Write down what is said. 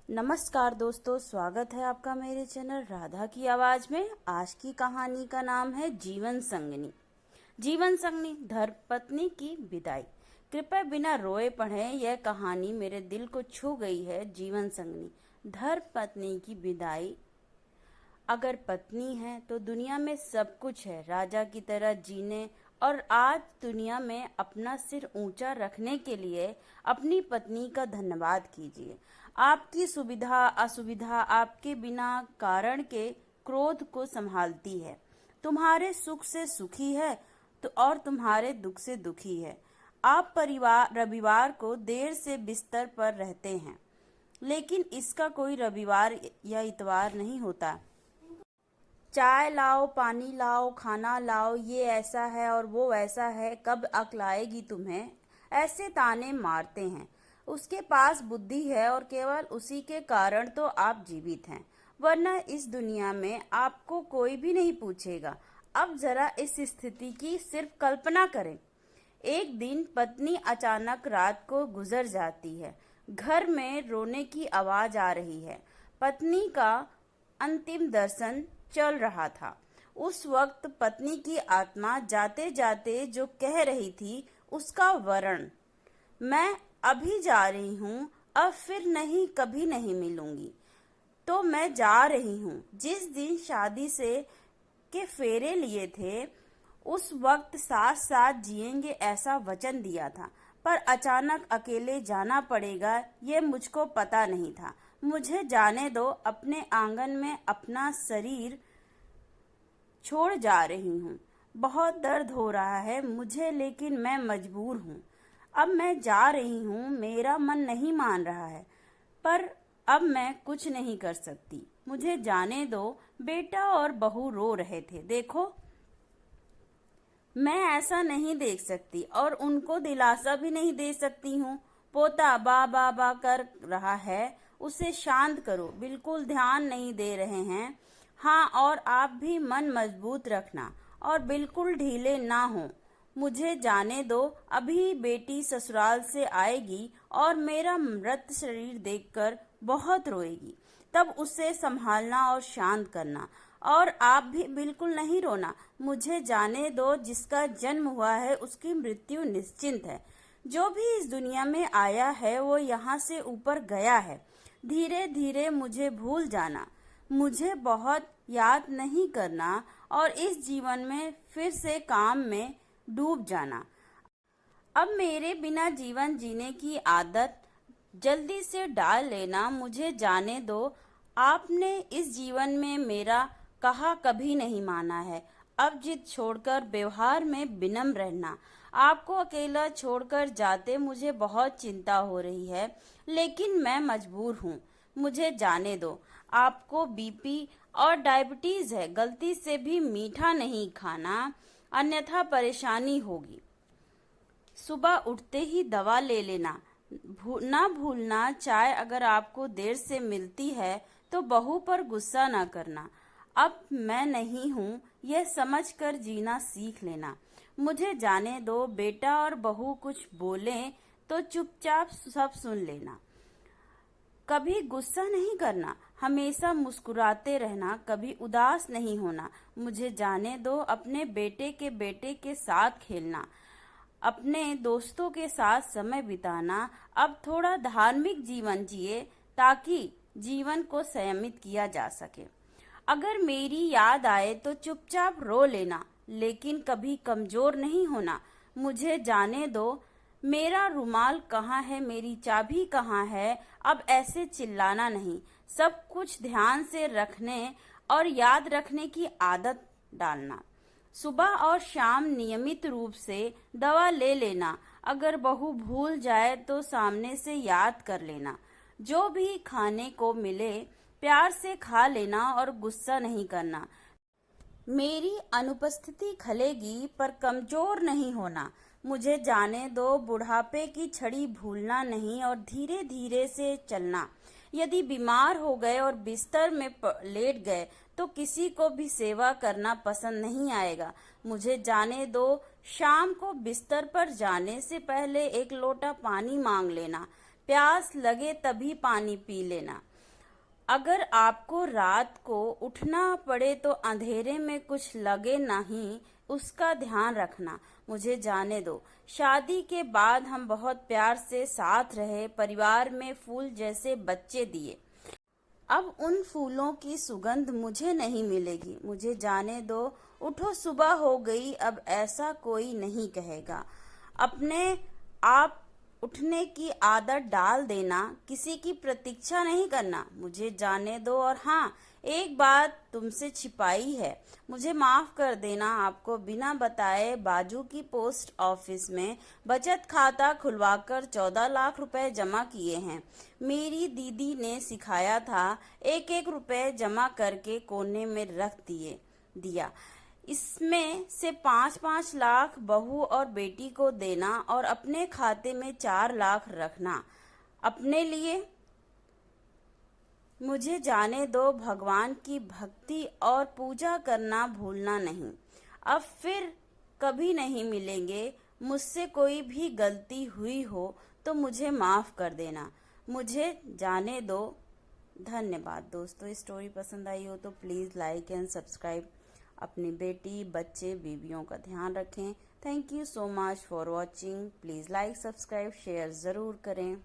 नमस्कार दोस्तों, स्वागत है आपका मेरे चैनल राधा की आवाज में। आज की कहानी का नाम है जीवन संगनी। जीवन संगनी, धर्मपत्नी की विदाई। कृपया बिना रोए पढ़ें, यह कहानी मेरे दिल को छू गई है। जीवन संगनी, धर्मपत्नी की विदाई। अगर पत्नी है तो दुनिया में सब कुछ है, राजा की तरह जीने। और आज दुनिया में अपना सिर ऊंचा रखने के लिए अपनी पत्नी का धन्यवाद कीजिए। आपकी सुविधा असुविधा आपके बिना कारण के क्रोध को संभालती है, तुम्हारे सुख से सुखी है तो और तुम्हारे दुख से दुखी है। आप रविवार को देर से बिस्तर पर रहते हैं, लेकिन इसका कोई रविवार या इतवार नहीं होता। चाय लाओ, पानी लाओ, खाना लाओ, ये ऐसा है और वो वैसा है, कब अक्ल आएगी तुम्हें, ऐसे ताने मारते हैं। उसके पास बुद्धि है और केवल उसी के कारण तो आप जीवित हैं, वरना इस दुनिया में आपको कोई भी नहीं पूछेगा। अब जरा इस स्थिति की सिर्फ कल्पना करें। एक दिन पत्नी अचानक रात को गुजर जाती है। घर में रोने की आवाज आ रही है। पत्नी का अंतिम दर्शन चल रहा था। उस वक्त पत्नी की आत्मा जाते जाते जो कह रही थी उसका वर्णन, मैं अभी जा रही हूँ, अब फिर नहीं, कभी नहीं मिलूंगी। तो मैं जा रही हूँ। जिस दिन शादी से के फेरे लिए थे, उस वक्त साथ साथ जिएंगे ऐसा वचन दिया था, पर अचानक अकेले जाना पड़ेगा ये मुझको पता नहीं था। मुझे जाने दो, अपने आंगन में अपना शरीर छोड़ जा रही हूँ। बहुत दर्द हो रहा है मुझे, लेकिन मैं मजबूर हूँ। अब मैं जा रही हूँ, मेरा मन नहीं मान रहा है, पर अब मैं कुछ नहीं कर सकती। मुझे जाने दो। बेटा और बहू रो रहे थे। देखो, मैं ऐसा नहीं देख सकती और उनको दिलासा भी नहीं दे सकती हूँ। पोता बा बा बा कर रहा है, उसे शांत करो। बिल्कुल ध्यान नहीं दे रहे हैं। हाँ, और आप भी मन मजबूत रखना और बिल्कुल ढीले ना हो। मुझे जाने दो। अभी बेटी ससुराल से आएगी और मेरा मृत शरीर देखकर बहुत रोएगी। तब उसे संभालना और शांत करना। और आप भी बिल्कुल नहीं रोना। मुझे जाने दो। जिसका जन्म हुआ है उसकी मृत्यु निश्चिंत है। जो भी इस दुनिया में आया है वो यहाँ से ऊपर गया है। धीरे धीरे मुझे भूल जाना, मुझे बहुत याद नहीं करना और इस जीवन में फिर से काम में डूब जाना। अब मेरे बिना जीवन जीने की आदत जल्दी से डाल लेना। मुझे जाने दो। आपने इस जीवन में मेरा कहा कभी नहीं माना है। अब जिद छोड़कर व्यवहार में विनम्र रहना। आपको अकेला छोड़कर जाते मुझे बहुत चिंता हो रही है, लेकिन मैं मजबूर हूँ। मुझे जाने दो। आपको बीपी और डायबिटीज है, गलती से भी मीठा नहीं खाना, अन्यथा परेशानी होगी। सुबह उठते ही दवा ले लेना। ना भूलना, चाय अगर आपको देर से मिलती है तो बहू पर गुस्सा ना करना। अब मैं नहीं हूँ यह समझकर जीना सीख लेना। मुझे जाने दो। बेटा और बहू कुछ बोलें तो चुपचाप सब सुन लेना। कभी गुस्सा नहीं करना, हमेशा मुस्कुराते रहना, कभी उदास नहीं होना। मुझे जाने दो। अपने बेटे के साथ खेलना, अपने दोस्तों के साथ समय बिताना। अब थोड़ा धार्मिक जीवन जिए ताकि जीवन को संयमित किया जा सके। अगर मेरी याद आए तो चुपचाप रो लेना, लेकिन कभी कमजोर नहीं होना। मुझे जाने दो। मेरा रुमाल कहाँ है, मेरी चाबी कहाँ है। अब ऐसे चिल्लाना नहीं, सब कुछ ध्यान से रखने और याद रखने की आदत डालना। सुबह और शाम नियमित रूप से दवा ले लेना। अगर बहू भूल जाए तो सामने से याद कर लेना। जो भी खाने को मिले प्यार से खा लेना और गुस्सा नहीं करना। मेरी अनुपस्थिति खलेगी पर कमजोर नहीं होना। मुझे जाने दो। बुढ़ापे की छड़ी भूलना नहीं और धीरे धीरे से चलना। यदि बीमार हो गए और बिस्तर में लेट गए तो किसी को भी सेवा करना पसंद नहीं आएगा। मुझे जाने दो। शाम को बिस्तर पर जाने से पहले एक लोटा पानी मांग लेना। प्यास लगे तभी पानी पी लेना। अगर आपको रात को उठना पड़े तो अंधेरे में कुछ लगे नहीं, उसका ध्यान रखना। मुझे जाने दो। शादी के बाद हम बहुत प्यार से साथ रहे, परिवार में फूल जैसे बच्चे दिए। अब उन फूलों की सुगंध मुझे नहीं मिलेगी। मुझे जाने दो। उठो, सुबह हो गई, अब ऐसा कोई नहीं कहेगा। अपने आप उठने की आदत डाल देना, किसी की प्रतीक्षा नहीं करना। मुझे जाने दो। और हाँ, एक बात तुमसे छिपाई है, मुझे माफ कर देना। आपको बिना बताए बाजू की पोस्ट ऑफिस में बचत खाता खुलवाकर 14 लाख रुपए जमा किए हैं। मेरी दीदी ने सिखाया था, एक एक रुपए जमा करके कोने में रख दिया। इसमें से 5-5 लाख बहू और बेटी को देना और अपने खाते में 4 लाख रखना अपने लिए। मुझे जाने दो। भगवान की भक्ति और पूजा करना भूलना नहीं। अब फिर कभी नहीं मिलेंगे। मुझसे कोई भी गलती हुई हो तो मुझे माफ कर देना। मुझे जाने दो। धन्यवाद दोस्तों। स्टोरी पसंद आई हो तो प्लीज़ लाइक एंड सब्सक्राइब। अपनी बेटी, बच्चे, बीवियों का ध्यान रखें। Thank you so much for watching. Please like, subscribe, share ज़रूर करें।